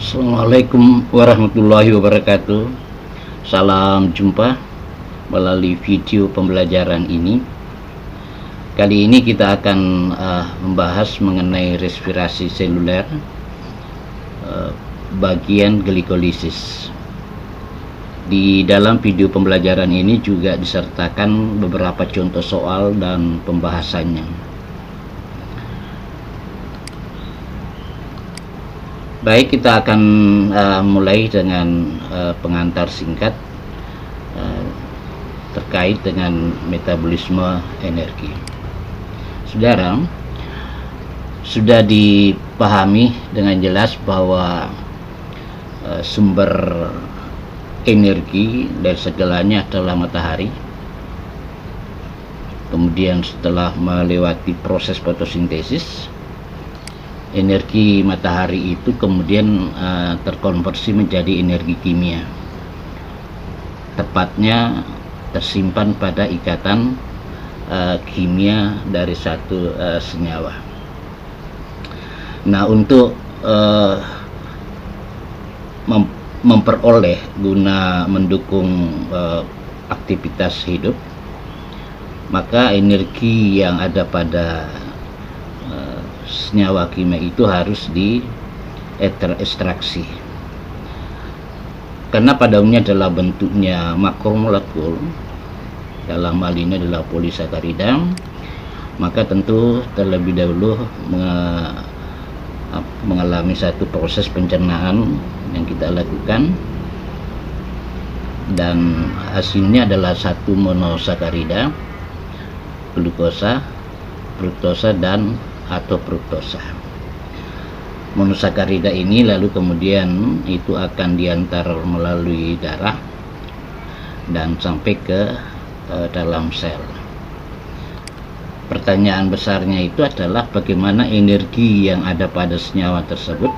Assalamualaikum warahmatullahi wabarakatuh. Salam jumpa melalui video pembelajaran ini. Kali ini kita akan membahas mengenai respirasi seluler, bagian glikolisis. Di dalam video pembelajaran ini juga disertakan beberapa contoh soal dan pembahasannya. Baik, kita akan mulai dengan pengantar singkat terkait dengan metabolisme energi. Saudara, sudah dipahami dengan jelas bahwa sumber energi dari segalanya adalah matahari. Kemudian setelah melewati proses fotosintesis, energi matahari itu kemudian terkonversi menjadi energi kimia, tepatnya tersimpan pada ikatan kimia dari satu senyawa. Nah, untuk memperoleh guna mendukung aktivitas hidup, maka energi yang ada pada senyawa kimia itu harus diekstraksi, karena pada umumnya adalah bentuknya makromolekul, dalam hal ini adalah polisakarida. Maka tentu terlebih dahulu mengalami satu proses pencernaan yang kita lakukan, dan hasilnya adalah satu monosakarida, glukosa, fruktosa, dan atau fruktosa. Monosakarida ini lalu kemudian itu akan diantar melalui darah dan sampai ke dalam sel. Pertanyaan besarnya itu adalah bagaimana energi yang ada pada senyawa tersebut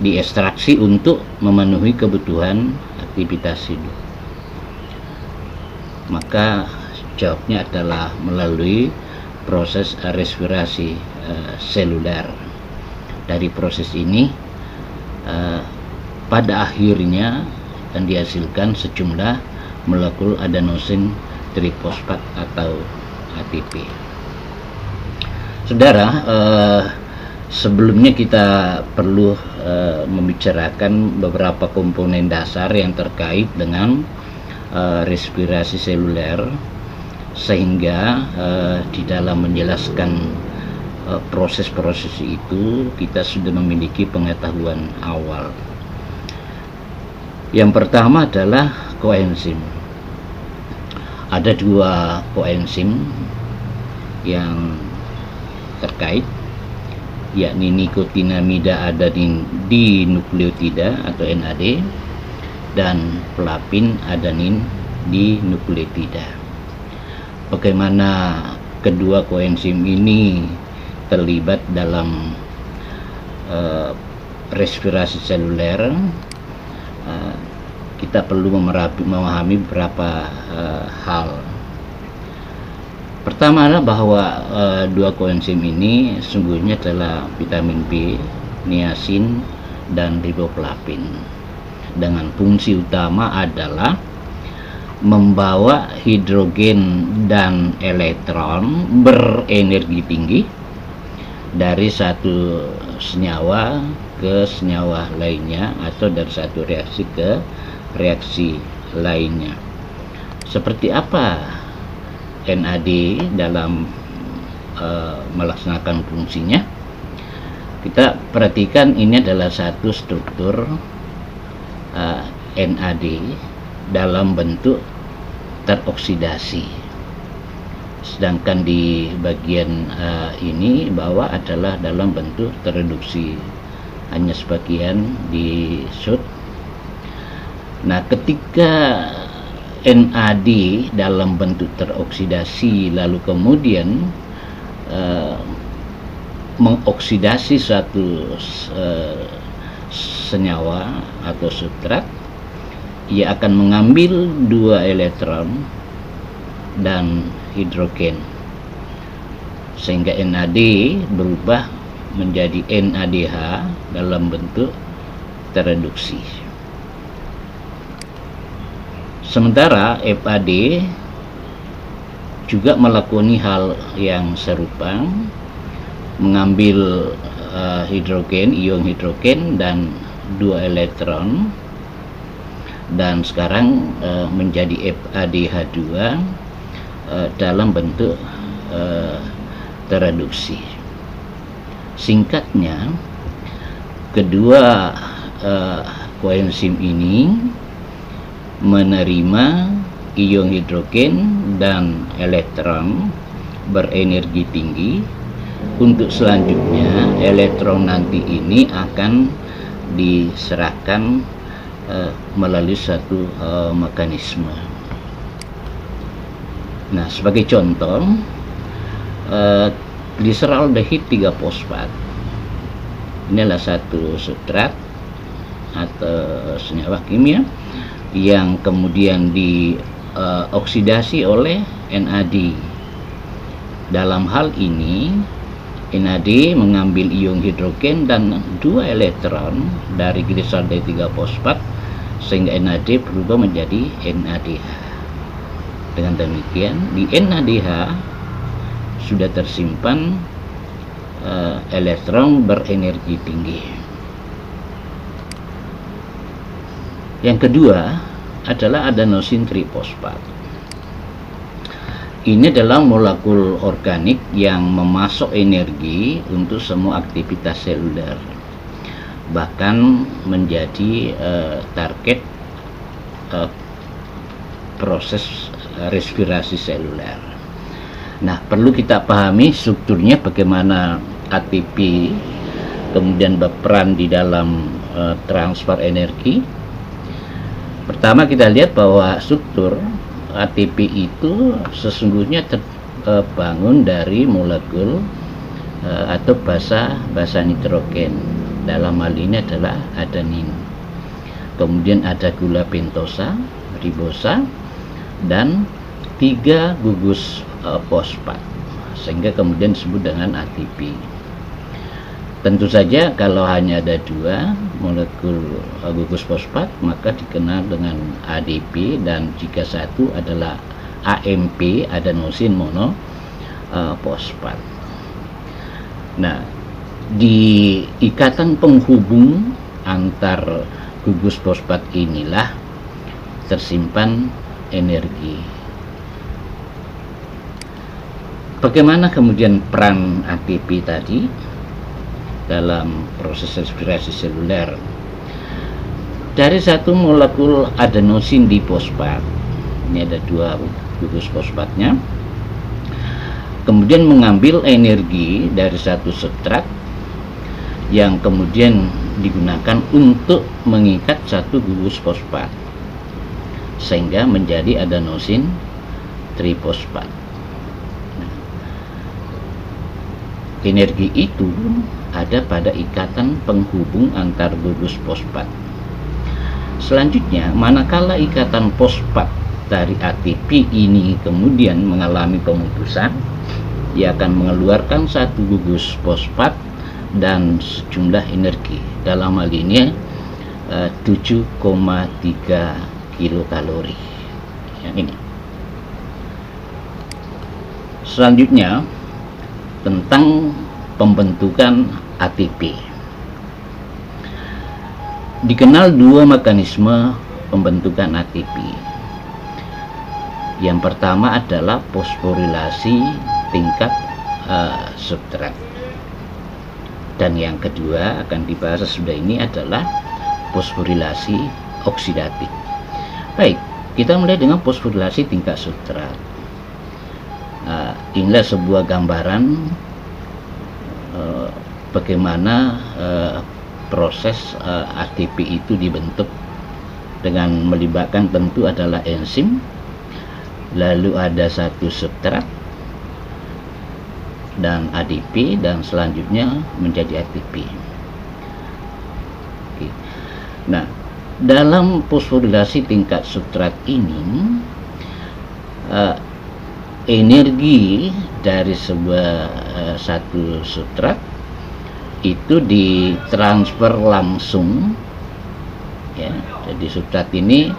diekstraksi untuk memenuhi kebutuhan aktivitas hidup. Maka jawabnya adalah melalui proses respirasi seluler. Dari proses ini pada akhirnya akan dihasilkan sejumlah molekul adenosin trifosfat atau ATP. Saudara, sebelumnya kita perlu membicarakan beberapa komponen dasar yang terkait dengan respirasi seluler, sehingga di dalam menjelaskan proses-proses itu kita sudah memiliki pengetahuan awal. Yang pertama adalah koenzim. Ada dua koenzim yang terkait, yakni nikotinamida adanin dinukleotida atau NAD dan pelapin adanin dinukleotida. Bagaimana kedua koenzim ini terlibat dalam respirasi seluler, kita perlu memahami beberapa hal. Pertama adalah bahwa dua koenzim ini sungguhnya adalah vitamin B, niacin, dan riboflavin, dengan fungsi utama adalah membawa hidrogen dan elektron berenergi tinggi dari satu senyawa ke senyawa lainnya, atau dari satu reaksi ke reaksi lainnya. Seperti apa NAD dalam melaksanakan fungsinya? Kita perhatikan, ini adalah satu struktur NAD dalam bentuk teroksidasi, sedangkan di bagian ini bawah adalah dalam bentuk tereduksi, hanya sebagian di shoot. Nah, ketika NAD dalam bentuk teroksidasi lalu kemudian mengoksidasi suatu senyawa atau substrat, ia akan mengambil dua elektron dan hidrogen, sehingga NAD berubah menjadi NADH dalam bentuk tereduksi. Sementara FAD juga melakoni hal yang serupa, mengambil ion hidrogen dan 2 elektron, dan sekarang menjadi FADH2 dalam bentuk tereduksi. Singkatnya, kedua koenzim ini menerima ion hidrogen dan elektron berenergi tinggi. Untuk selanjutnya, elektron nanti ini akan diserahkan melalui satu mekanisme. Nah, sebagai contoh, gliseraldehid 3-fosfat inilah satu substrat atau senyawa kimia yang kemudian dioksidasi oleh NAD. Dalam hal ini NAD mengambil ion hidrogen dan 2 elektron dari gliseraldehid 3-fosfat sehingga NAD berubah menjadi NADH. Dengan demikian di NADH sudah tersimpan elektron berenergi tinggi. Yang kedua adalah adenosin trifosfat. Ini adalah molekul organik yang memasok energi untuk semua aktivitas seluler, bahkan menjadi target proses respirasi seluler. Nah, perlu kita pahami strukturnya bagaimana ATP kemudian berperan di dalam transfer energi. Pertama, kita lihat bahwa struktur ATP itu sesungguhnya terbangun dari molekul atau basa nitrogen. Dalam hal ini adalah adenin. Kemudian ada gula pentosa, ribosa, dan 3 gugus fosfat, sehingga kemudian disebut dengan ATP. Tentu saja kalau hanya ada 2 molekul gugus fosfat maka dikenal dengan ADP, dan jika satu adalah AMP, adenosin monofosfat. Nah, di ikatan penghubung antar gugus fosfat inilah tersimpan energi. Bagaimana kemudian peran ATP tadi dalam proses respirasi seluler? Dari satu molekul adenosin difosfat, ini ada 2 gugus fosfatnya, kemudian mengambil energi dari satu substrat yang kemudian digunakan untuk mengikat satu gugus fosfat sehingga menjadi adenosin trifosfat. Energi itu ada pada ikatan penghubung antar gugus fosfat. Selanjutnya, manakala ikatan fosfat dari ATP ini kemudian mengalami pemutusan, ia akan mengeluarkan satu gugus fosfat dan sejumlah energi. Dalam hal ini 7,3 kilokalori. Yang ini. Selanjutnya tentang pembentukan ATP. Dikenal 2 mekanisme pembentukan ATP. Yang pertama adalah fosforilasi tingkat substrat, dan yang kedua akan dibahas sudah ini adalah fosforilasi oksidatif. Baik, kita mulai dengan fosforilasi tingkat substrat. Inilah sebuah gambaran bagaimana proses ATP itu dibentuk dengan melibatkan tentu adalah enzim, lalu ada satu substrat dan ADP, dan selanjutnya menjadi ATP. Oke. Nah, dalam fosforilasi tingkat substrat ini energi dari satu substrat itu ditransfer langsung ya. Jadi substrat ini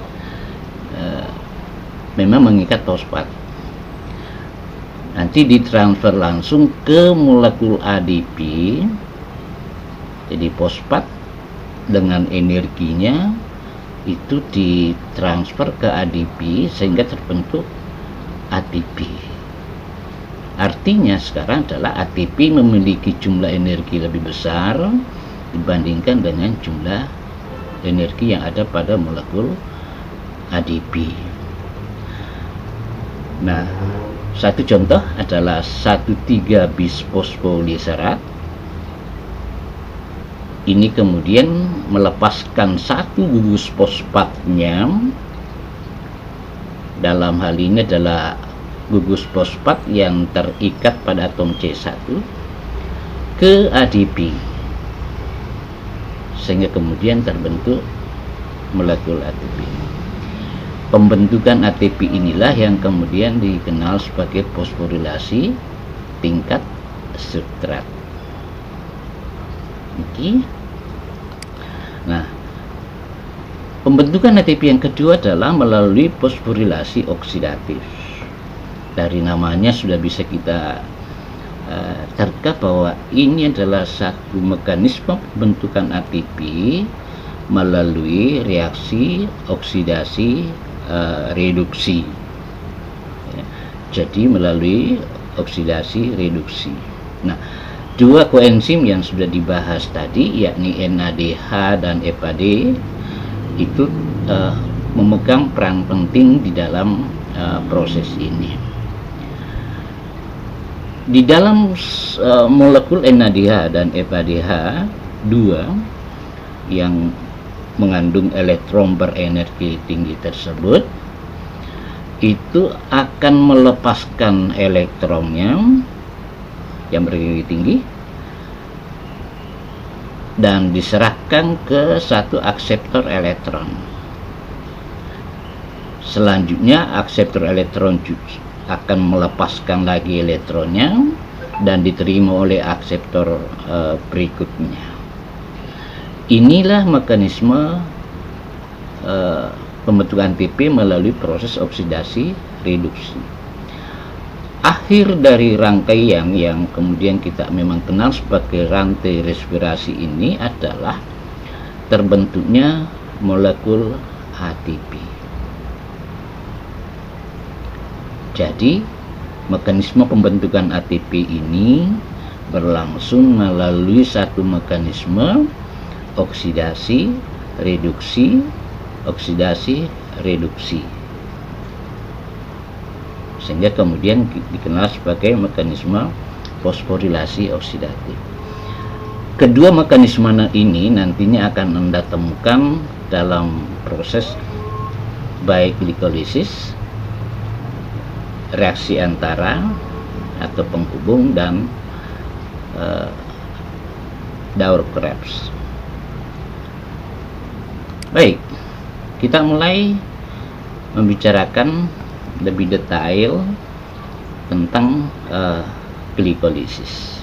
memang mengikat fosfat, nanti ditransfer langsung ke molekul ADP. Jadi fosfat dengan energinya itu ditransfer ke ADP sehingga terbentuk ATP. Artinya sekarang adalah ATP memiliki jumlah energi lebih besar dibandingkan dengan jumlah energi yang ada pada molekul ADP. Nah, satu contoh adalah 1,3 bis fosfoliserat. Ini kemudian melepaskan satu gugus fosfatnya. Dalam hal ini adalah gugus fosfat yang terikat pada atom C1 ke ADP, sehingga kemudian terbentuk molekul ATP. Pembentukan ATP inilah yang kemudian dikenal sebagai fosforilasi tingkat substrat. Oke. Nah, pembentukan ATP yang kedua adalah melalui fosforilasi oksidatif. Dari namanya sudah bisa kita terka bahwa ini adalah satu mekanisme pembentukan ATP melalui reaksi oksidasi reduksi. Ya, jadi melalui oksidasi reduksi. Nah, dua koenzim yang sudah dibahas tadi, yakni NADH dan FAD, itu memegang peran penting di dalam proses ini. Di dalam molekul NADH dan FADH 2 yang mengandung elektron berenergi tinggi tersebut, itu akan melepaskan elektronnya yang berenergi tinggi dan diserahkan ke satu akseptor elektron. Selanjutnya akseptor elektron akan melepaskan lagi elektronnya dan diterima oleh akseptor berikutnya. Inilah mekanisme pembentukan ATP melalui proses oksidasi reduksi. Akhir dari rangkaian yang kemudian kita memang kenal sebagai rantai respirasi ini adalah terbentuknya molekul ATP. Jadi mekanisme pembentukan ATP ini berlangsung melalui satu mekanisme oksidasi reduksi, sehingga kemudian dikenal sebagai mekanisme fosforilasi oksidatif. Kedua mekanisme ini nantinya akan Anda temukan dalam proses baik glikolisis, reaksi antara atau penghubung, dan Daur-Krebs. Baik, kita mulai membicarakan lebih detail tentang glikolisis.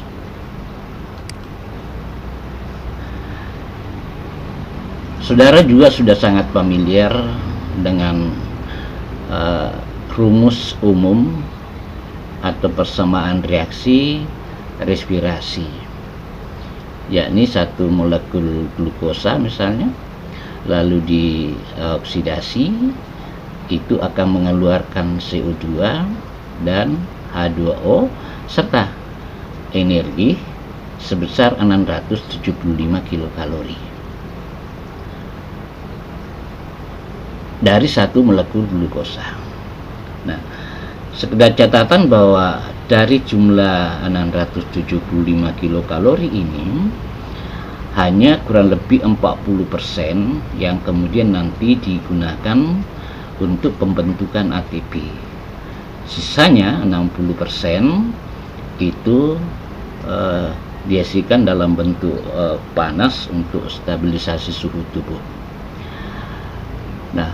Saudara juga sudah sangat familiar dengan rumus umum atau persamaan reaksi respirasi, yakni satu molekul glukosa misalnya lalu dioksidasi, itu akan mengeluarkan CO2 dan H2O serta energi sebesar 675 kilokalori dari satu molekul glukosa. Nah, sekedar catatan bahwa dari jumlah 675 kilokalori ini hanya kurang lebih 40% yang kemudian nanti digunakan untuk pembentukan ATP. Sisanya 60% itu dihasilkan dalam bentuk panas untuk stabilisasi suhu tubuh. Nah,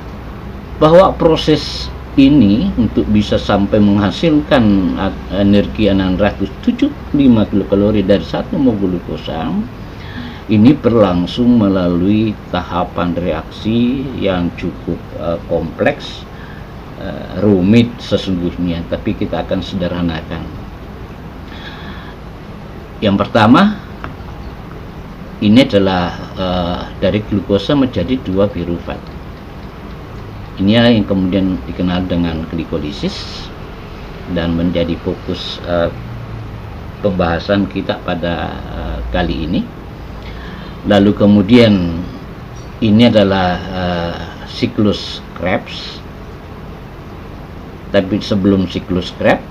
bahwa proses ini untuk bisa sampai menghasilkan energi 675 kilokalori dari satu mol glukosa ini berlangsung melalui tahapan reaksi yang cukup kompleks, rumit sesungguhnya, tapi kita akan sederhanakan. Yang pertama, ini adalah dari glukosa menjadi 2 pirufat. Ini yang kemudian dikenal dengan glikolisis dan menjadi fokus pembahasan kita pada kali ini. Lalu kemudian ini adalah siklus Krebs. Tapi sebelum siklus Krebs,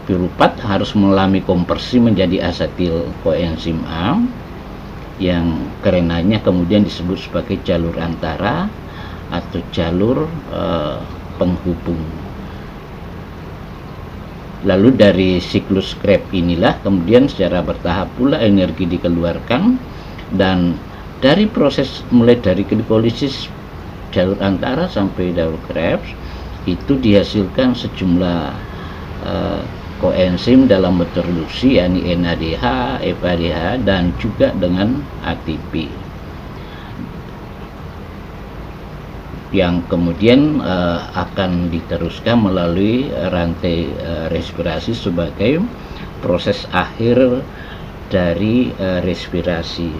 piruvat harus mengalami konversi menjadi asetil koenzim A yang kerenanya kemudian disebut sebagai jalur antara atau jalur penghubung. Lalu dari siklus Krebs inilah kemudian secara bertahap pula energi dikeluarkan, dan dari proses mulai dari glikolisis jalur antara sampai jalur Krebs itu dihasilkan sejumlah koenzim dalam bentuk reduksi, yakni NADH, FADH, dan juga dengan ATP yang kemudian akan diteruskan melalui rantai respirasi sebagai proses akhir dari respirasi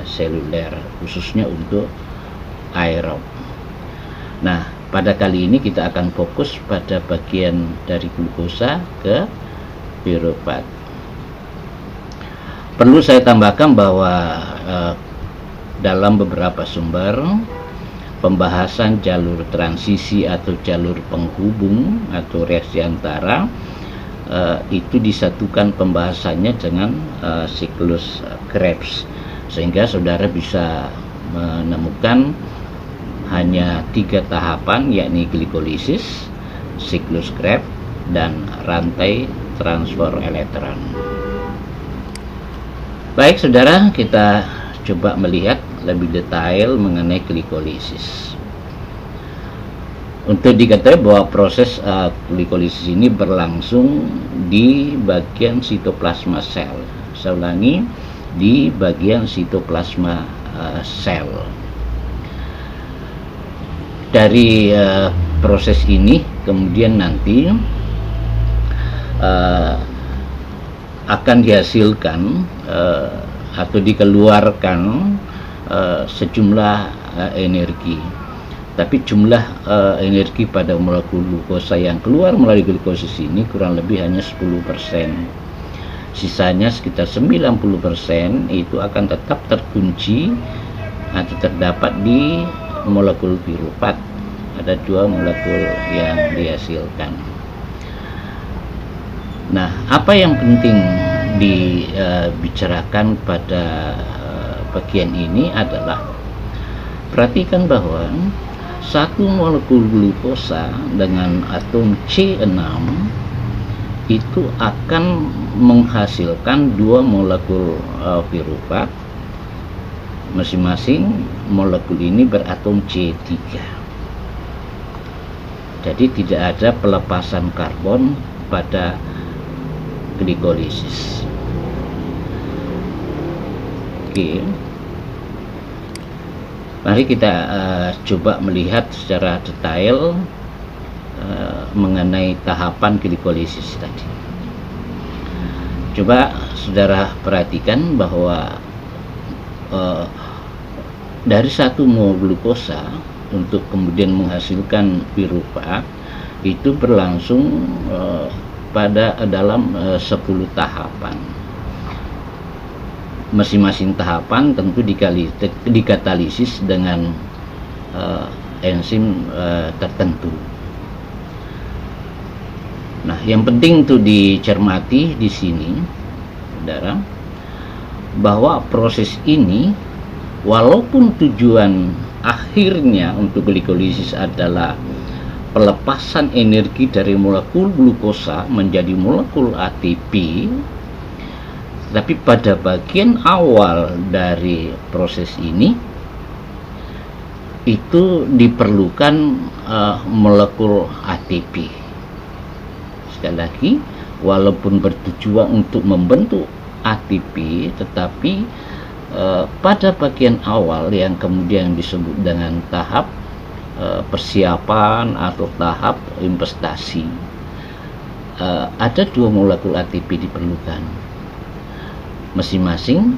seluler, khususnya untuk aerob. Nah, pada kali ini kita akan fokus pada bagian dari glukosa ke piruvat. Perlu saya tambahkan bahwa dalam beberapa sumber pembahasan jalur transisi atau jalur penghubung atau reaksi antara itu disatukan pembahasannya dengan siklus Krebs, sehingga saudara bisa menemukan hanya 3 tahapan, yakni glikolisis, siklus Krebs, dan rantai transfer elektron. Baik saudara, kita coba melihat lebih detail mengenai glikolisis. Untuk diketahui bahwa proses glikolisis ini berlangsung di bagian sitoplasma sel. Saya ulangi, di bagian sitoplasma sel. Dari proses ini kemudian nanti akan dihasilkan atau dikeluarkan sejumlah energi. Tapi jumlah energi pada molekul glukosa yang keluar melalui glikosis ini kurang lebih hanya 10%. Sisanya sekitar 90% itu akan tetap terkunci atau terdapat di molekul piruvat. Ada 2 molekul yang dihasilkan. Nah, apa yang penting dibicarakan pada bagian ini adalah perhatikan bahwa satu molekul glukosa dengan atom C6 itu akan menghasilkan 2 molekul piruvat. Masing-masing molekul ini beratom C3. Jadi tidak ada pelepasan karbon pada glikolisis. Oke. Mari kita coba melihat secara detail mengenai tahapan glikolisis tadi. Coba saudara perhatikan bahwa dari 1 mol glukosa untuk kemudian menghasilkan piruvat itu berlangsung pada dalam 10 tahapan. Masing-masing tahapan tentu dikatalisis dengan enzim tertentu. Nah, yang penting itu dicermati di sini, saudara, bahwa proses ini walaupun tujuan akhirnya untuk glikolisis adalah pelepasan energi dari molekul glukosa menjadi molekul ATP, tapi pada bagian awal dari proses ini itu diperlukan molekul ATP. Sekali lagi, walaupun bertujuan untuk membentuk ATP, tetapi pada bagian awal yang kemudian disebut dengan tahap persiapan atau tahap investasi, ada 2 molekul ATP diperlukan. Masing-masing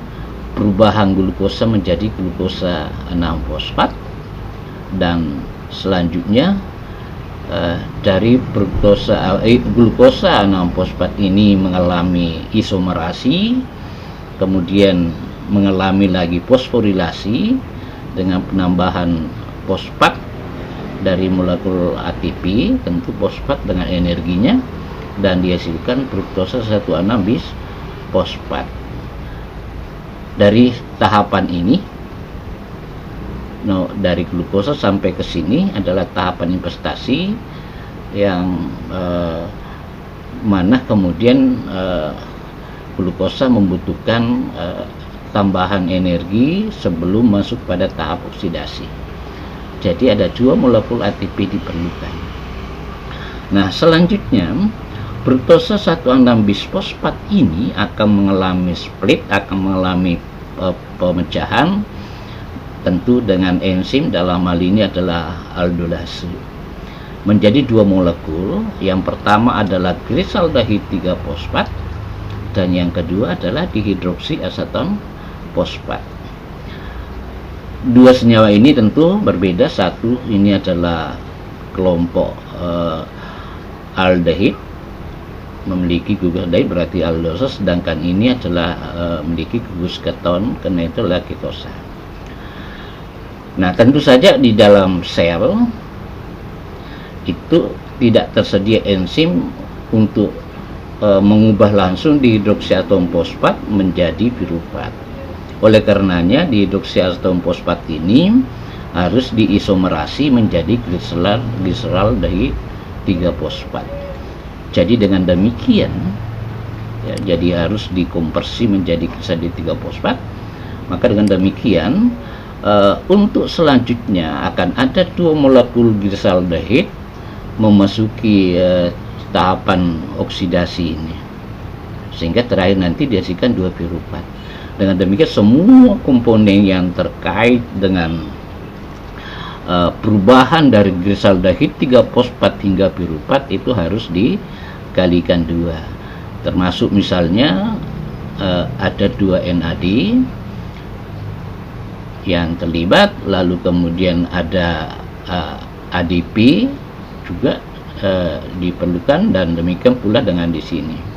perubahan glukosa menjadi glukosa 6-fosfat, dan selanjutnya dari glukosa 6-fosfat ini mengalami isomerasi, kemudian mengalami lagi fosforilasi dengan penambahan fosfat dari molekul ATP, tentu fosfat dengan energinya, dan dihasilkan fruktosa 1,6-bis-fosfat. Dari tahapan ini, dari glukosa sampai ke sini adalah tahapan investasi yang mana kemudian glukosa membutuhkan tambahan energi sebelum masuk pada tahap oksidasi. Jadi ada 2 molekul ATP diperlukan. Nah, selanjutnya fruktosa 1,6-bis-fosfat ini akan mengalami split, akan mengalami pemecahan, tentu dengan enzim, dalam hal ini adalah aldolase, menjadi 2 molekul. Yang pertama adalah glisaldehid 3-fosfat, dan yang kedua adalah dihidroksiaseton fosfat. 2 senyawa ini tentu berbeda. Satu ini adalah kelompok aldehid, memiliki gugus aldehid berarti aldose, sedangkan ini adalah memiliki gugus keton karena itu adalah ketosa. Nah, tentu saja di dalam sel itu tidak tersedia enzim untuk mengubah langsung dihidroksiatom fosfat menjadi piruvat. Oleh karenanya dihidroksiatom fosfat ini harus diisomerasi menjadi glisaldehid 3-fosfat. Jadi dengan demikian ya, jadi harus dikonversi menjadi glisaldehid 3-fosfat. Maka dengan demikian untuk selanjutnya akan ada 2 molekul glisaldehid memasuki tahapan oksidasi ini, sehingga terakhir nanti dihasilkan 2 piruvat. Dengan demikian semua komponen yang terkait dengan perubahan dari glisaldehid 3-fosfat hingga piruvat itu harus dikalikan 2, termasuk misalnya ada 2 NAD yang terlibat, lalu kemudian ada ADP juga diperlukan, dan demikian pula dengan di sini.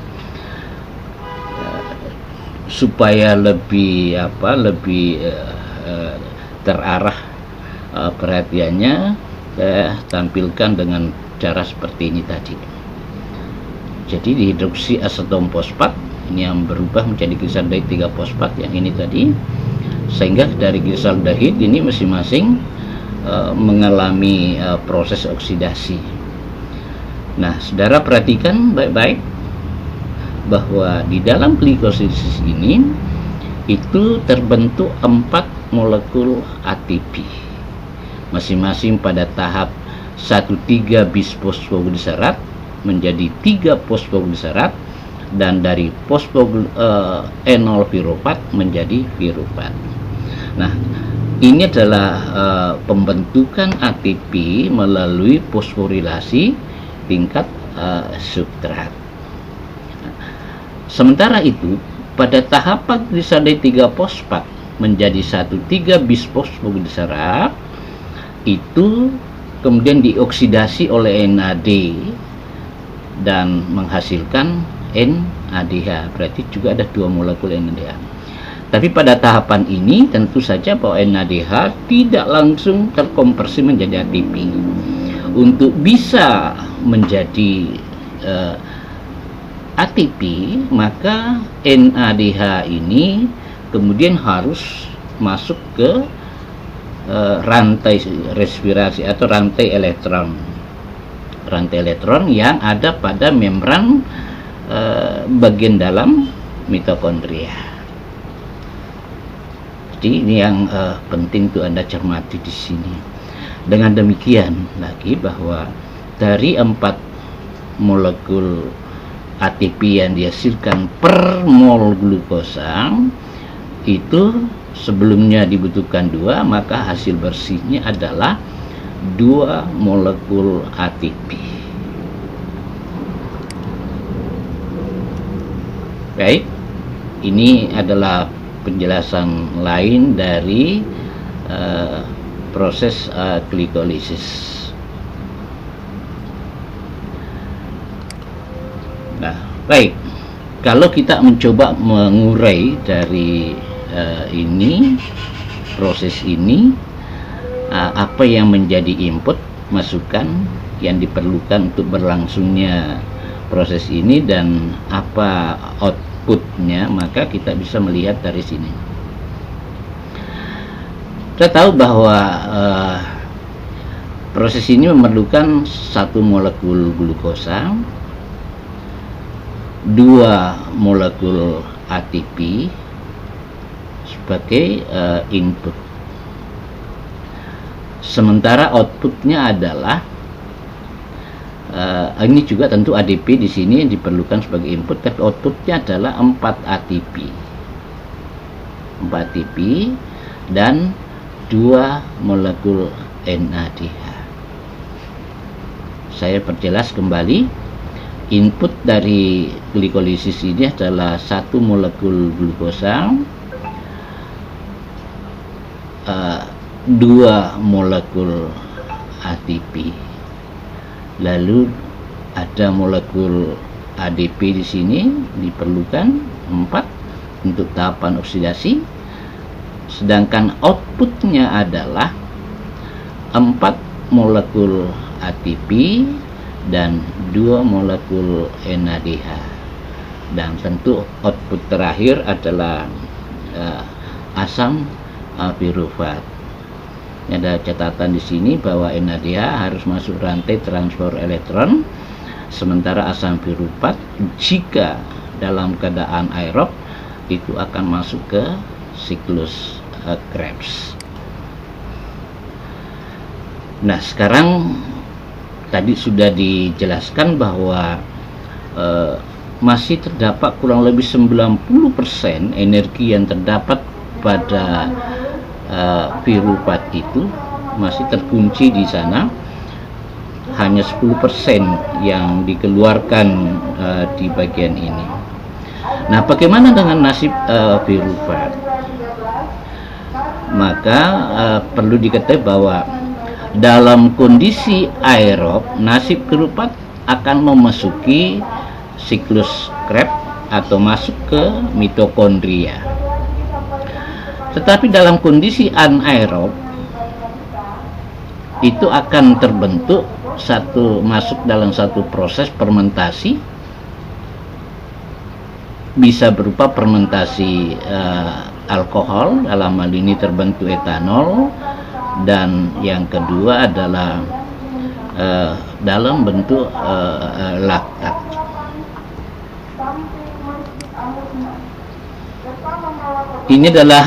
Supaya lebih terarah perhatiannya, saya tampilkan dengan cara seperti ini tadi. Jadi dihidroksiaseton fosfat ini yang berubah menjadi glisaldehid 3-fosfat yang ini tadi, sehingga dari glisaldehid ini masing-masing mengalami proses oksidasi. Nah, saudara perhatikan baik-baik bahwa di dalam glikosisis ini itu terbentuk 4 molekul ATP, masing-masing pada tahap 1,3 bis-fosfogliserat menjadi 3 fosfogliserat, dan dari enol piruvat menjadi piruvat. Nah, ini adalah pembentukan ATP melalui fosforilasi tingkat substrat. Sementara itu, pada tahapan glisaldehid 3-fosfat menjadi 1,3 bis-fosfogliserat itu kemudian dioksidasi oleh NAD dan menghasilkan NADH, berarti juga ada 2 molekul NADH. Tapi pada tahapan ini tentu saja bahwa NADH tidak langsung terkonversi menjadi ATP. Untuk bisa menjadi ATP, maka NADH ini kemudian harus masuk ke rantai respirasi atau rantai elektron yang ada pada membran bagian dalam mitokondria. Jadi ini yang penting untuk Anda cermati di sini. Dengan demikian lagi bahwa dari 4 molekul ATP yang dihasilkan per mol glukosa, itu sebelumnya dibutuhkan 2, maka hasil bersihnya adalah 2 molekul ATP. Baik, ini adalah penjelasan lain dari proses glikolisis. Nah, baik, kalau kita mencoba mengurai dari ini, proses ini, apa yang menjadi input, masukan yang diperlukan untuk berlangsungnya proses ini, dan apa outputnya, maka kita bisa melihat dari sini. Kita tahu bahwa proses ini memerlukan 1 molekul glukosa, 2 molekul ATP sebagai input. Sementara outputnya adalah ini juga tentu ADP di sini diperlukan sebagai input, tapi outputnya adalah 4 ATP, 4 ATP dan 2 molekul NADH. Saya perjelas kembali, input dari glikolisis ini adalah 1 molekul glukosa, 2 molekul ATP, lalu ada molekul ADP di sini diperlukan 4 untuk tahapan oksidasi, sedangkan outputnya adalah 4 molekul ATP dan 2 molekul NADH, dan tentu output terakhir adalah asam pirufat. Ada catatan di sini bahwa NADH harus masuk rantai transport elektron, sementara asam pirufat jika dalam keadaan aerob itu akan masuk ke siklus Krebs. Nah, sekarang tadi sudah dijelaskan bahwa masih terdapat kurang lebih 90% energi yang terdapat pada pirufat itu masih terkunci di sana. Hanya 10% yang dikeluarkan di bagian ini. Nah, bagaimana dengan nasib pirufat? Maka perlu diketahui bahwa dalam kondisi aerob, nasib pirufat akan memasuki siklus Krebs atau masuk ke mitokondria. Tetapi dalam kondisi anaerob itu akan terbentuk masuk dalam satu proses fermentasi, bisa berupa fermentasi alkohol, dalam hal ini terbentuk etanol, dan yang kedua adalah dalam bentuk laktat. Ini adalah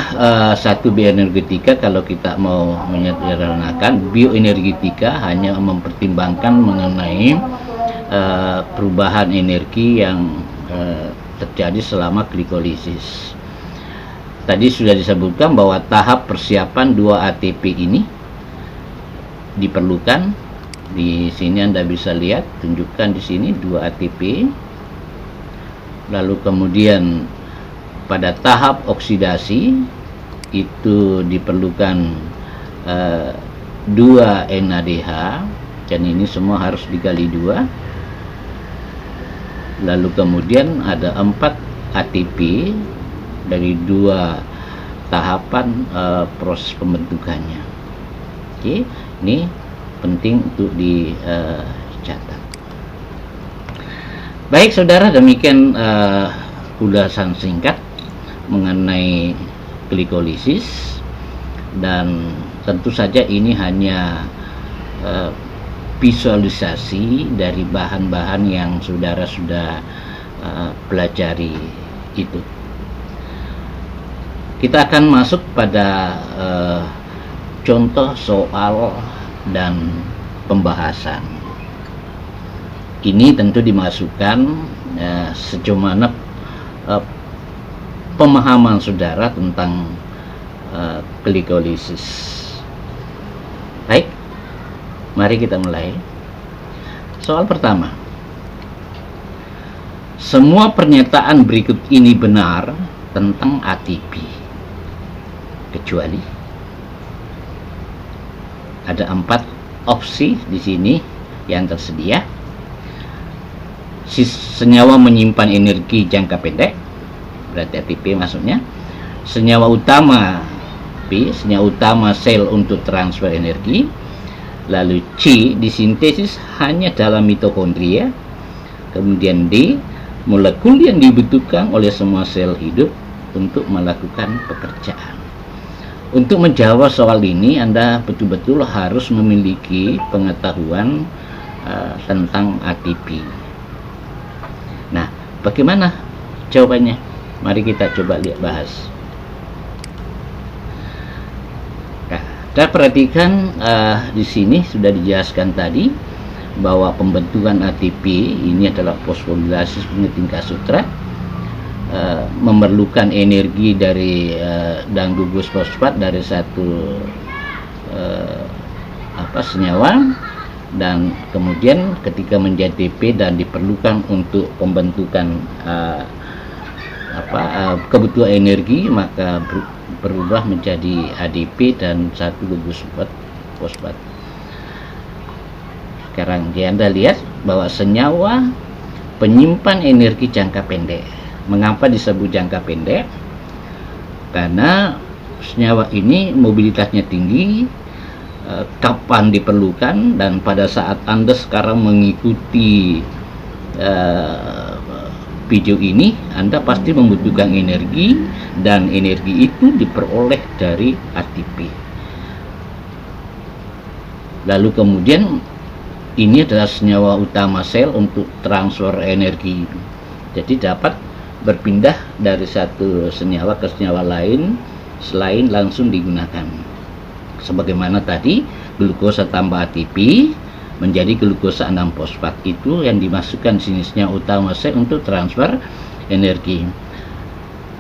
satu bioenergetika. Kalau kita mau menyederhanakan, bioenergetika hanya mempertimbangkan mengenai perubahan energi yang terjadi selama glikolisis. Tadi sudah disebutkan bahwa tahap persiapan 2 ATP ini diperlukan. Di sini Anda bisa lihat, tunjukkan di sini 2 ATP. Lalu kemudian pada tahap oksidasi itu diperlukan 2 NADH, dan ini semua harus digali 2. Lalu kemudian ada 4 ATP dari 2 tahapan proses pembentukannya. Oke, ini penting untuk dicatat. Baik saudara, demikian ulasan singkat mengenai glikolisis, dan tentu saja ini hanya visualisasi dari bahan-bahan yang saudara sudah pelajari itu. Kita akan masuk pada contoh soal dan pembahasan. Ini tentu dimasukkan sejauh mana pemahaman saudara tentang glikolisis. Baik, mari kita mulai. Soal pertama, semua pernyataan berikut ini benar tentang ATP, kecuali ada 4 opsi di sini yang tersedia. Senyawa menyimpan energi jangka pendek, berarti ATP maksudnya. Senyawa utama P, senyawa utama sel untuk transfer energi. Lalu C, disintesis hanya dalam mitokondria. Kemudian D, molekul yang dibutuhkan oleh semua sel hidup untuk melakukan pekerjaan. Untuk menjawab soal ini, Anda betul-betul harus memiliki pengetahuan tentang ATP. Nah, bagaimana jawabannya? Mari kita coba lihat, bahas. Nah, kita perhatikan di sini sudah dijelaskan tadi bahwa pembentukan ATP ini adalah fosforilasi tingkat sutra, memerlukan energi dari dan gugus fosfat dari satu senyawa, dan kemudian ketika menjadi ATP dan diperlukan untuk pembentukan kebutuhan energi, maka berubah menjadi ADP dan satu gugus fosfat. Sekarang Anda lihat bahwa senyawa penyimpan energi jangka pendek. Mengapa disebut jangka pendek? Karena senyawa ini mobilitasnya tinggi, kapan diperlukan, dan pada saat Anda sekarang mengikuti video ini, Anda pasti membutuhkan energi, dan energi itu diperoleh dari ATP. Lalu kemudian ini adalah senyawa utama sel untuk transfer energi, jadi dapat berpindah dari satu senyawa ke senyawa lain selain langsung digunakan. Sebagaimana tadi, glukosa tambah ATP menjadi glukosa 6-fosfat, itu yang dimasukkan jenisnya utama sel untuk transfer energi.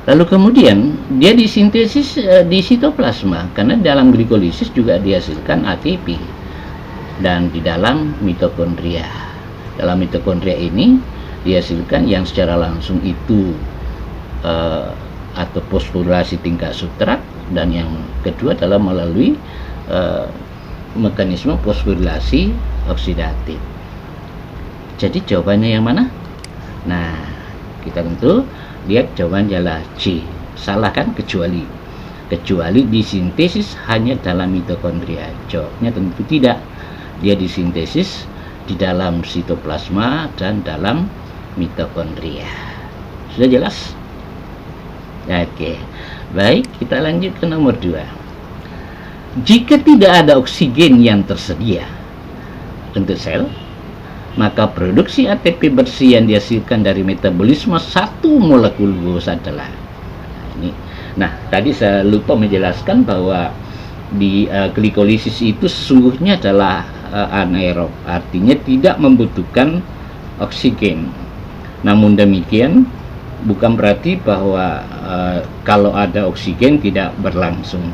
Lalu kemudian dia disintesis di sitoplasma, karena dalam glikolisis juga dihasilkan ATP, dan di dalam mitokondria. Dalam mitokondria ini dihasilkan yang secara langsung itu atau fosforilasi tingkat sutra, dan yang kedua adalah melalui mekanisme fosforilasi oksidatif. Jadi jawabannya yang mana? Nah, kita tentu lihat jawabannya adalah C. Salah kan? Kecuali disintesis hanya dalam mitokondria. Jawabnya tentu tidak. Dia disintesis di dalam sitoplasma dan dalam mitokondria. Sudah jelas? Oke, baik, kita lanjut ke nomor 2. Jika tidak ada oksigen yang tersedia untuk sel, maka produksi ATP bersih yang dihasilkan dari metabolisme satu molekul glukosa adalah ini. Nah, tadi saya lupa menjelaskan bahwa di glikolisis itu sesungguhnya adalah anaerob, artinya tidak membutuhkan oksigen. Namun demikian, bukan berarti bahwa kalau ada oksigen tidak berlangsung.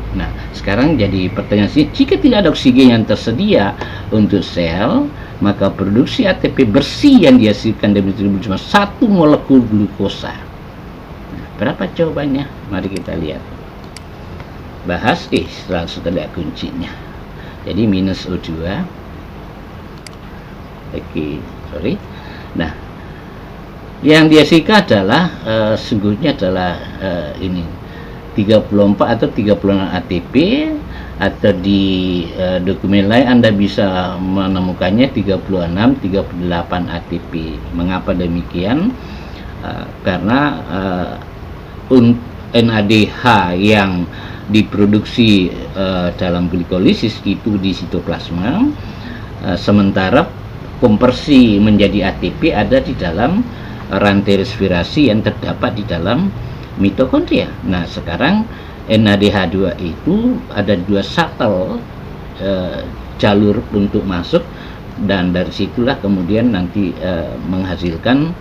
Nah, sekarang jadi pertanyaan sih, jika tidak ada oksigen yang tersedia untuk sel, maka produksi ATP bersih yang dihasilkan dari metabolisme satu molekul glukosa. Nah, berapa jawabannya? Mari kita lihat. Bahas, langsung terlihat kuncinya. Jadi minus O2. Sorry. Nah, yang dihasilkan adalah sungguhnya adalah ini 34 atau 36 ATP, atau di dokumen lain Anda bisa menemukannya 36, 38 ATP. Mengapa demikian? Karena NADH yang diproduksi dalam glikolisis itu di sitoplasma, sementara konversi menjadi ATP ada di dalam rantai respirasi yang terdapat di dalam mitokondria. Nah, sekarang NADH2 itu ada 2 shuttle jalur untuk masuk, dan dari situlah kemudian nanti menghasilkan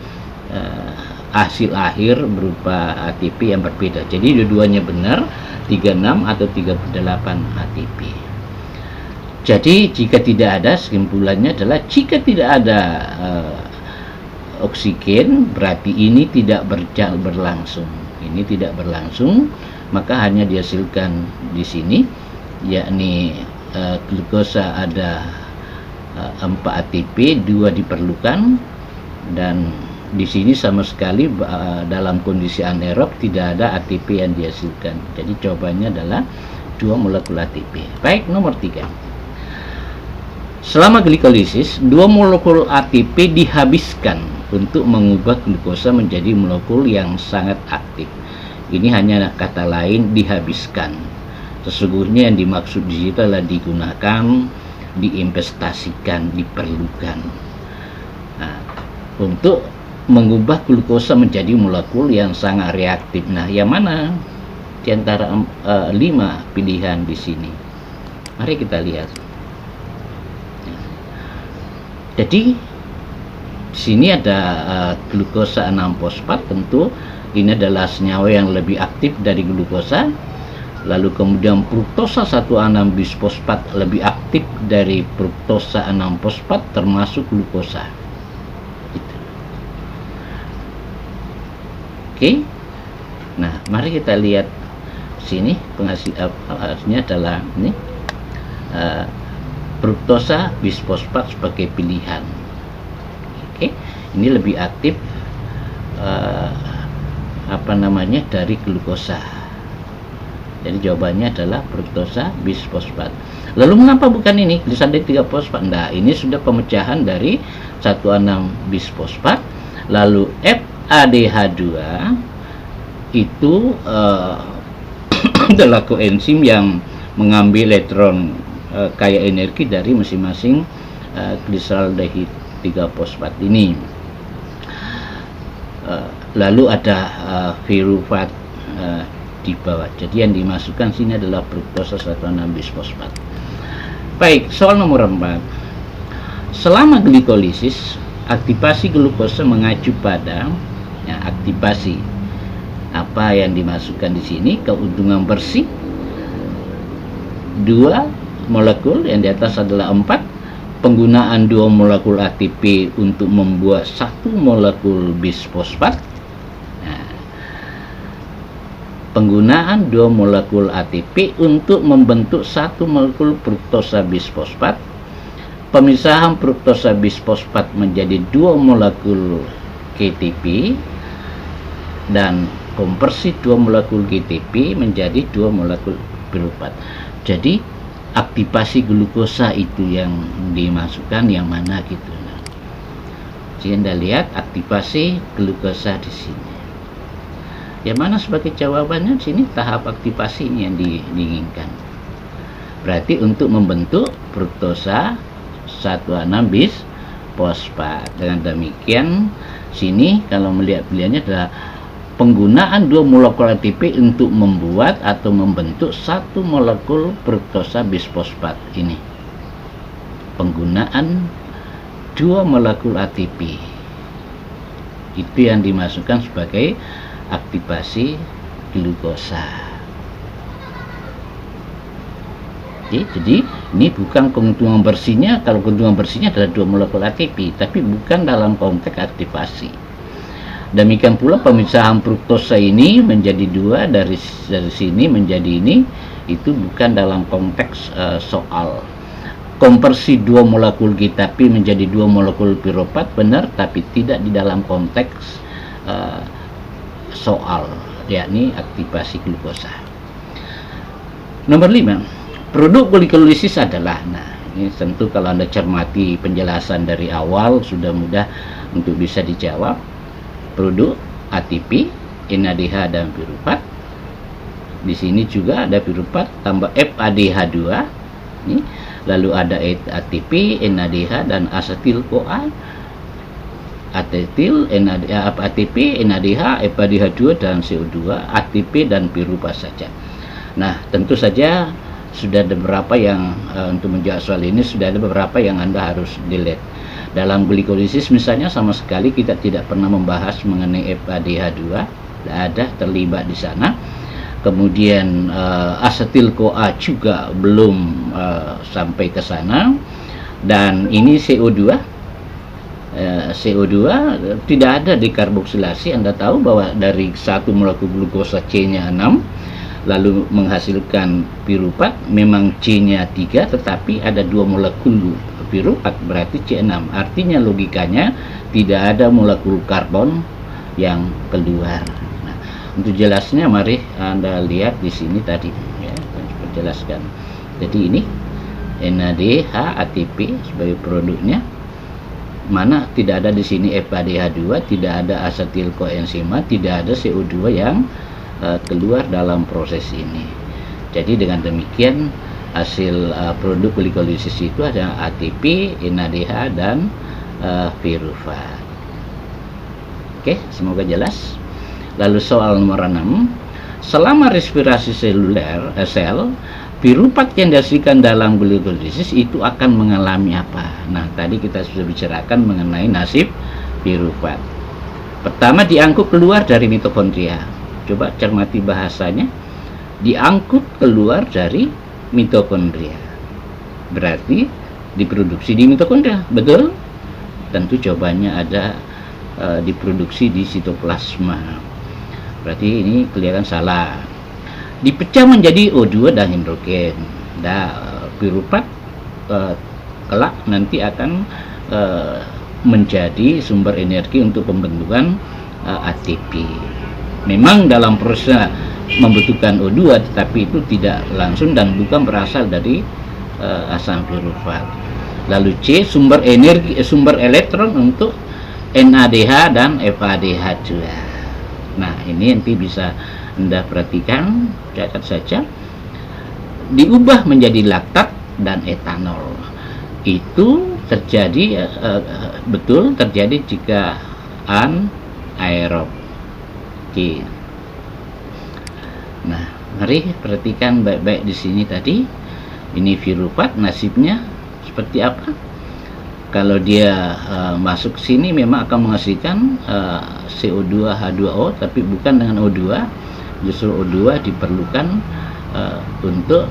hasil akhir berupa ATP yang berbeda. Jadi dua-duanya benar, 36 atau 38 ATP. Jadi jika tidak ada, kesimpulannya adalah jika tidak ada oksigen, berarti ini tidak berlangsung. Ini tidak berlangsung, maka hanya dihasilkan di sini, yakni glukosa ada 4 ATP, 2 diperlukan, dan di sini sama sekali dalam kondisi anaerob tidak ada ATP yang dihasilkan. Jadi jawabannya adalah 2 molekul ATP. Baik, nomor 3. Selama glikolisis, 2 molekul ATP dihabiskan untuk mengubah glukosa menjadi molekul yang sangat aktif. Ini hanya kata lain, dihabiskan. Sesungguhnya yang dimaksud di situ adalah digunakan, diinvestasikan, diperlukan. Nah, untuk mengubah glukosa menjadi molekul yang sangat reaktif. Nah, yang mana di antara 5 pilihan di sini? Mari kita lihat. Jadi di sini ada glukosa 6-fosfat, tentu ini adalah senyawa yang lebih aktif dari glukosa. Lalu kemudian fruktosa 1,6-bisfosfat lebih aktif dari fruktosa 6-fosfat termasuk glukosa. Gitu. Oke. Nah, mari kita lihat sini penghasilnya adalah ini fruktosa bisfosfat sebagai pilihan. Oke, ini lebih aktif dari glukosa. Jadi jawabannya adalah fruktosa bisfosfat. Lalu mengapa bukan ini glisandid 3-fosfat? Nah, ini sudah pemecahan dari 1,6-bisfosfat. Lalu FADH2 itu adalah koenzim yang mengambil elektron kaya energi dari masing-masing glyceraldehyde 3-fosfat ini. Lalu ada pirufat di bawah. Jadi yang dimasukkan sini adalah fruktosa 1,6-bisfosfat. Baik, soal nomor 4. Selama glikolisis, aktivasi glukosa mengacu pada aktivasi apa yang dimasukkan di sini, keuntungan bersih 2 molekul, yang di atas adalah 4, penggunaan 2 molekul ATP untuk membuat 1 molekul bisfosfat. Penggunaan 2 molekul ATP untuk membentuk 1 molekul fruktosa bisfosfat, pemisahan fruktosa bisfosfat menjadi 2 molekul GTP, dan konversi 2 molekul GTP menjadi 2 molekul pirufat. Jadi aktivasi glukosa itu yang dimasukkan yang mana gitu. Jadi Anda lihat aktivasi glukosa di sini. Yang mana sebagai jawabannya di sini tahap aktivasi ini yang diinginkan. Berarti untuk membentuk fruktosa 1,6-bisfosfat. Dengan demikian sini kalau melihat pilihannya adalah penggunaan 2 molekul ATP untuk membuat atau membentuk 1 molekul fruktosa bisfosfat ini. Penggunaan 2 molekul ATP itu yang dimasukkan sebagai aktivasi glukosa. Jadi ini bukan keuntungan bersihnya. Kalau keuntungan bersihnya adalah 2 molekul ATP, tapi bukan dalam konteks aktivasi. Demikian pula pemisahan fruktosa ini menjadi 2 dari sini menjadi ini, itu bukan dalam konteks soal. Konversi 2 molekul GTP menjadi 2 molekul pirofat benar, tapi tidak di dalam konteks soal, yakni aktivasi glukosa. Nomor 5, produk glikolisis adalah, nah ini tentu kalau Anda cermati penjelasan dari awal sudah mudah untuk bisa dijawab. Produk ATP, NADH dan pirufat. Di sini juga ada pirufat tambah FADH2. Ini, lalu ada ATP, NADH dan asetil CoA. ATP, NADH, FADH2 dan CO2, ATP dan pirufat saja. Nah, tentu saja sudah ada beberapa yang untuk menjawab soal ini sudah ada beberapa yang Anda harus delete. Dalam glikolisis misalnya sama sekali kita tidak pernah membahas mengenai FADH2, tidak ada terlibat di sana. Kemudian asetil-CoA juga belum sampai ke sana. Dan ini CO2 tidak ada dekarboksilasi. Anda tahu bahwa dari satu molekul glukosa C-nya 6 lalu menghasilkan piruvat, memang C-nya 3 tetapi ada 2 molekul piruvat, berarti C6. Artinya logikanya tidak ada molekul karbon yang keluar. Nah, untuk jelasnya mari Anda lihat di sini tadi ya, saya jelaskan. Jadi ini NADH ATP sebagai produknya, mana tidak ada di sini FADH2, tidak ada asetil koenzima, tidak ada CO2 yang keluar dalam proses ini. Jadi dengan demikian hasil produk glikolisis itu ada ATP, NADH dan piruvat. Oke, semoga jelas. Lalu soal nomor 6, selama respirasi seluler sel, piruvat yang dihasilkan dalam glikolisis itu akan mengalami apa? Nah, tadi kita sudah bicarakan mengenai nasib piruvat. Pertama, diangkut keluar dari mitokondria. Coba cermati bahasanya, diangkut keluar dari mitokondria, berarti diproduksi di mitokondria, betul? Tentu jawabannya ada diproduksi di sitoplasma, berarti ini kelihatan salah. Dipecah menjadi O2 dan hidrogen. Nah, piruvat kelak nanti akan menjadi sumber energi untuk pembentukan ATP. Memang dalam proses membutuhkan O2, tetapi itu tidak langsung dan bukan berasal dari asam piruvat. Lalu C, sumber energi, sumber elektron untuk NADH dan FADH2. Nah, ini nanti bisa Anda perhatikan, catat saja. Diubah menjadi laktat dan etanol. Itu terjadi betul terjadi jika anaerob. Oke. Nah, mari perhatikan baik-baik di sini tadi. Ini piruvat nasibnya seperti apa? Kalau dia masuk ke sini memang akan menghasilkan CO2 H2O, tapi bukan dengan O2. Justru O2 diperlukan untuk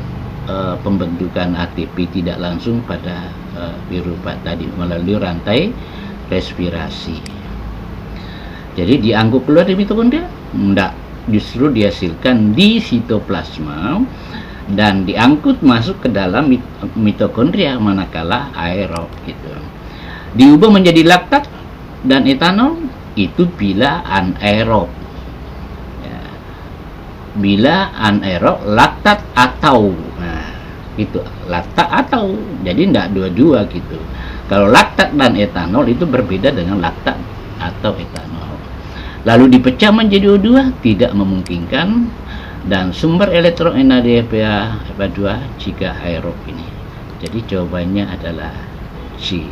pembentukan ATP tidak langsung pada piruvat tadi melalui rantai respirasi. Jadi diangkut keluar dari mitokondria? Enggak, justru dihasilkan di sitoplasma dan diangkut masuk ke dalam mitokondria manakala aerob gitu. Diubah menjadi laktat dan etanol itu bila anaerob. Ya. Bila anaerob, laktat atau, nah itu laktat atau, jadi enggak dua-dua gitu. Kalau laktat dan etanol itu berbeda dengan laktat atau etanol. Lalu dipecah menjadi O2 tidak memungkinkan, dan sumber elektron NADH2 jika aerob ini. Jadi jawabannya adalah C.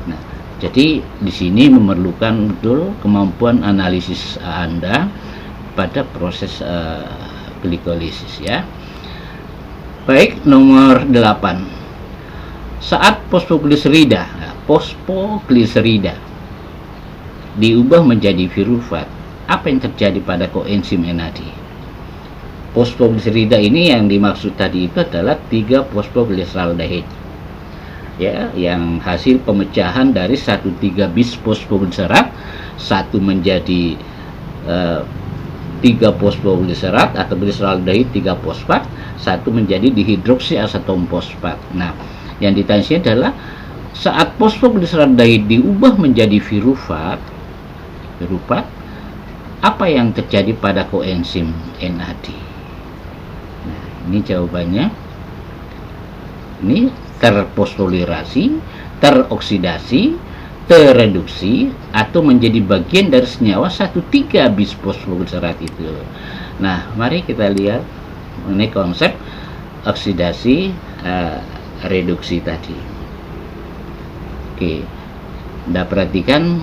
Nah, jadi di sini memerlukan betul kemampuan analisis Anda pada proses glikolisis ya. Baik, nomor 8. Saat fosfogliserida, diubah menjadi piruvat, apa yang terjadi pada koenzim NAD? Fosfogliserida ini yang dimaksud tadi itu adalah 3 fosfoglisraldehyde ya, yang hasil pemecahan dari 1,3 bis fosfogliserat, satu menjadi 3 fosfogliserat atau glisraldehyde 3 fosfat, satu menjadi dihidroksiasetom fosfat. Nah, yang ditanya adalah saat fosfogliseraldehyde diubah menjadi piruvat, apa yang terjadi pada koenzim NAD? Nah, ini jawabannya. Ini terfosforilasi, teroksidasi, terreduksi, atau menjadi bagian dari senyawa 1,3 bis fosfogliserat itu. Nah, mari kita lihat mengenai konsep oksidasi reduksi tadi. Oke, Anda perhatikan.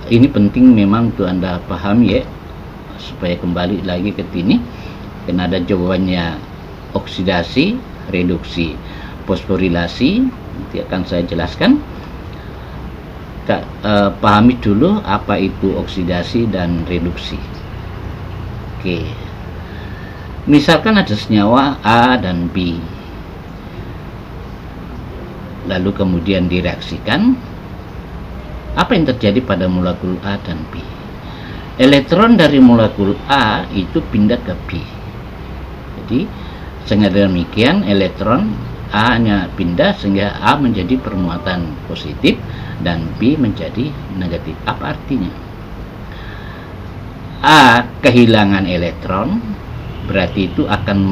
Ini penting memang untuk Anda pahami ya, supaya kembali lagi ke sini, karena ada jawabannya oksidasi, reduksi, fosforilasi, nanti akan saya jelaskan. kita pahami dulu apa itu oksidasi dan reduksi. Oke, misalkan ada senyawa A dan B, lalu kemudian direaksikan, apa yang terjadi pada molekul A dan B? Elektron dari molekul A itu pindah ke B. Jadi sengaja demikian, elektron A-nya pindah sehingga A menjadi permuatan positif dan B menjadi negatif. Apa artinya? A kehilangan elektron, berarti itu akan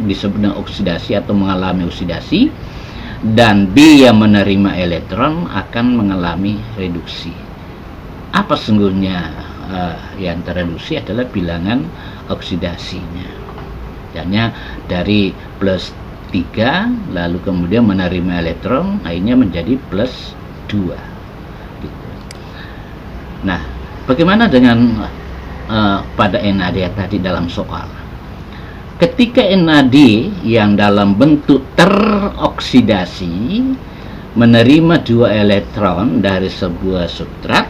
disebut oksidasi atau mengalami oksidasi, dan B yang menerima elektron akan mengalami reduksi. Apa sesungguhnya yang tereduksi adalah bilangan oksidasinya. Misalnya dari plus 3 lalu kemudian menerima elektron, akhirnya menjadi plus 2 gitu. Nah, bagaimana dengan pada NAD tadi dalam soal? Ketika NAD yang dalam bentuk teroksidasi menerima 2 elektron dari sebuah substrat,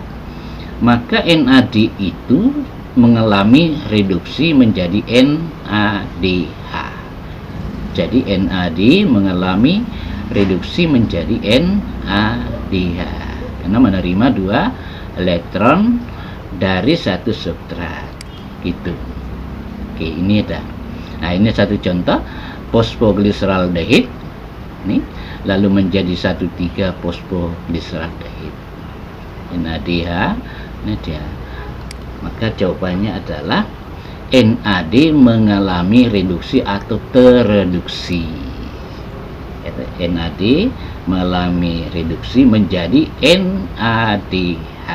maka NAD itu mengalami reduksi menjadi NADH. Jadi NAD mengalami reduksi menjadi NADH karena menerima 2 elektron dari satu substrat gitu. Oke, ini ada. Nah, ini satu contoh fosfoglyceraldehid ini lalu menjadi 1,3 fosfoglyceraldehid NADH. Ini dia. Maka jawabannya adalah NAD mengalami reduksi atau tereduksi. NAD mengalami reduksi menjadi NADH.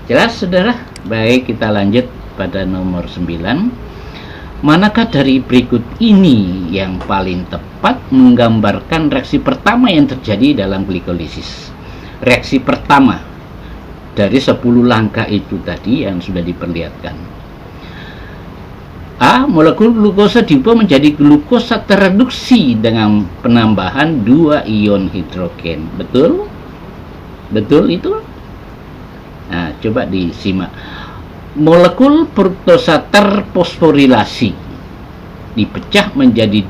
Jelas, saudara? Baik, kita lanjut pada nomor 9. Manakah dari berikut ini yang paling tepat menggambarkan reaksi pertama yang terjadi dalam glikolisis? Reaksi pertama dari 10 langkah itu tadi yang sudah diperlihatkan. A. Molekul glukosa diubah menjadi glukosa tereduksi dengan penambahan 2 ion hidrogen. Betul? Betul itu? Nah, coba disimak. Molekul fruktosa terfosforilasi dipecah menjadi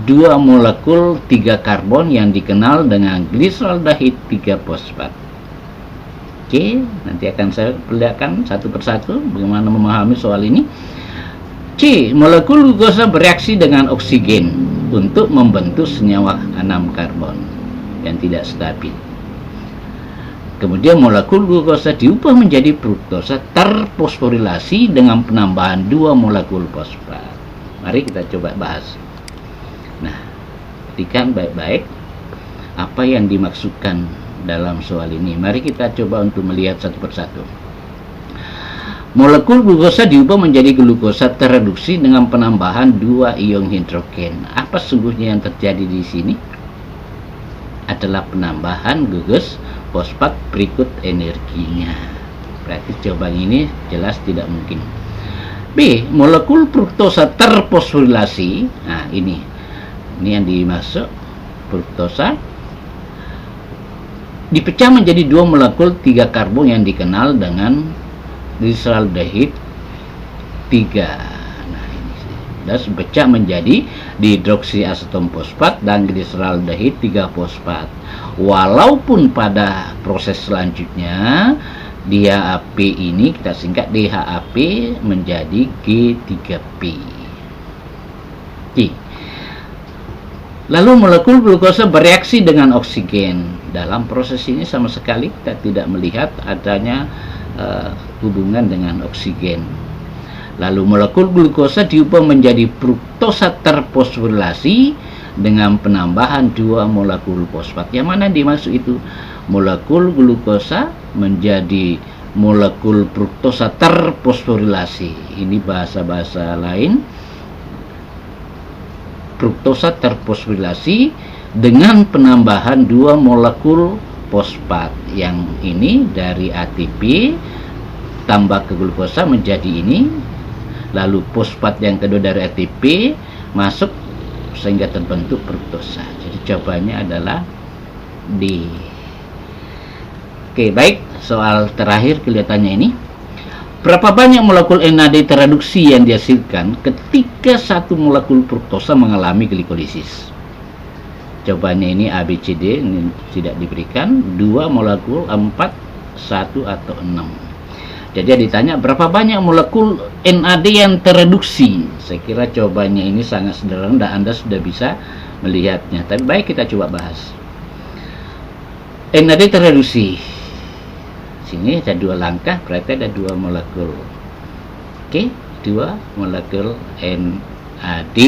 2 molekul 3 karbon yang dikenal dengan gliseraldehid 3 fosfat. Oke, nanti akan saya perlihatkan satu persatu bagaimana memahami soal ini. C. Molekul glukosa bereaksi dengan oksigen untuk membentuk senyawa 6 karbon yang tidak stabil. Kemudian molekul glukosa diubah menjadi fruktosa terfosforilasi dengan penambahan 2 molekul fosfat. Mari kita coba bahas. Nah, perhatikan baik-baik apa yang dimaksudkan dalam soal ini. Mari kita coba untuk melihat satu persatu. Molekul glukosa diubah menjadi glukosa tereduksi dengan penambahan 2 ion hidrogen. Apa sesungguhnya yang terjadi di sini? Adalah penambahan gugus fosfat berikut energinya. Berarti jawaban ini jelas tidak mungkin. B. Molekul fruktosa terfosforilasi. Nah, ini yang dimaksud fruktosa dipecah menjadi 2 molekul 3 karbon yang dikenal dengan gliseraldehid 3. Nah, ini sudah pecah menjadi dihidroksiaseton fosfat dan gliseraldehid 3 fosfat. Walaupun pada proses selanjutnya DHAP ini kita singkat DHAP menjadi G3P. Oke. Lalu molekul glukosa bereaksi dengan oksigen. Dalam proses ini sama sekali kita tidak melihat adanya hubungan dengan oksigen. Lalu molekul glukosa diubah menjadi fruktosa terfosforilasi dengan penambahan 2 molekul fosfat. Yang mana dimaksud itu? Molekul glukosa menjadi molekul fruktosa terfosforilasi. Ini bahasa-bahasa lain. Fruktosa terfosforilasi dengan penambahan 2 molekul fosfat. Yang ini dari ATP tambah ke glukosa menjadi ini, lalu fosfat yang kedua dari ATP masuk sehingga terbentuk fruktosa. Jadi jawabannya adalah D. Oke, baik. Soal terakhir kelihatannya ini. Berapa banyak molekul NAD tereduksi yang dihasilkan ketika satu molekul fruktosa mengalami glikolisis? Jawabannya ini A, B, C, D, ini tidak diberikan. 2 molekul, 4, 1 atau 6. Jadi ditanya berapa banyak molekul NAD yang tereduksi. Saya kira jawabannya ini sangat sederhana dan Anda sudah bisa melihatnya. Tapi baik, kita coba bahas. NAD tereduksi. Sini ada 2 langkah, berarti ada 2 molekul. Oke, 2 molekul NAD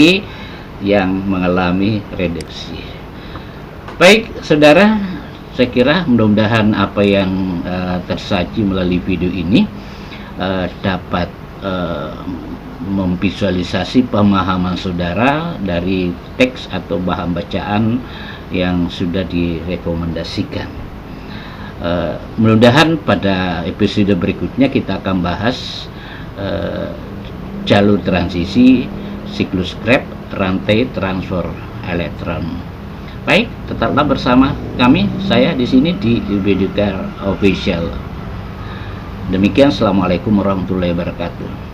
yang mengalami reduksi. Baik, saudara, saya kira mudah-mudahan apa yang tersaji melalui video ini dapat memvisualisasi pemahaman saudara dari teks atau bahan bacaan yang sudah direkomendasikan. Mudah-mudahan pada episode berikutnya kita akan bahas jalur transisi, siklus Krebs, rantai transfer elektron. Baik, tetaplah bersama kami, saya di sini di Ubedukar Official. Demikian, assalamualaikum warahmatullahi wabarakatuh.